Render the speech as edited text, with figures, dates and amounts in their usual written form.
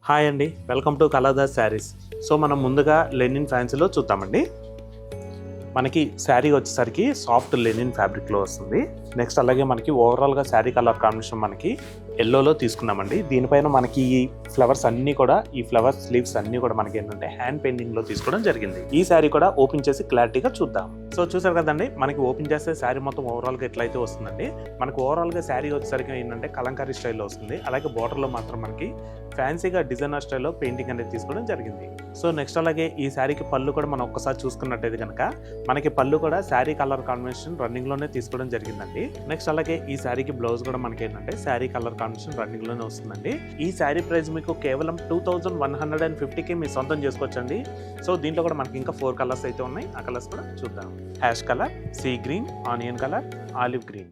Hi అండి, welcome to కలర్దాస్ saris. So మనం ముందుగా లెనిన్ ఫ్యాన్సీలో చూద్దామండి. మనకి శారీ వచ్చేసరికి సాఫ్ట్ లెనిన్ ఫ్యాబ్రిక్లో వస్తుంది. నెక్స్ట్ అలాగే మనకి ఓవరాల్గా శారీ కలర్ కాంబినేషన్ మనకి ఎల్లోలో తీసుకున్నామండి. దీనిపైన మనకి ఈ ఫ్లవర్స్ అన్నీ కూడా, ఈ ఫ్లవర్ స్లీవ్స్ అన్నీ కూడా మనకి ఏంటంటే హ్యాండ్ పెయింటింగ్లో తీసుకోవడం జరిగింది. ఈ శారీ కూడా ఓపెన్ చేసి క్లారిటీగా చూద్దాం. సో చూసారు కదండి, మనకి ఓపెన్ చేస్తే శారీ మొత్తం ఓవరాల్గా ఎట్లయితే వస్తుందండి. మనకు ఓవరాల్గా శారీ వచ్చేసరికి ఏంటంటే కలంకారీ స్టైల్లో వస్తుంది. అలాగే బార్డర్లో మాత్రం మనకి ఫ్యాన్సీగా డిజైనర్ స్టైల్లో పెయింటింగ్ అనేది తీసుకోవడం జరిగింది. సో నెక్స్ట్ అలాగే ఈ శారీకి పళ్ళు కూడా మనం ఒక్కసారి చూసుకున్నట్టయితే కనుక మనకి పళ్ళు కూడా శారీ కలర్ కాంబినేషన్ రన్నింగ్లోనే తీసుకోవడం జరిగిందండి. నెక్స్ట్ అలాగే ఈ శారీకి బ్లౌజ్ కూడా మనకి ఏంటంటే శారీ కలర్ కాంబినేషన్ రన్నింగ్లోనే వస్తుందండి. ఈ శారీ ప్రైస్ మీకు కేవలం 2150కి మీ సొంతం చేసుకోవచ్చండి. సో దీంట్లో కూడా మనకి ఇంకా 4 కలర్స్ అయితే ఉన్నాయి. ఆ కలర్స్ కూడా చూద్దాం. Ash colour, sea green, onion colour, olive green.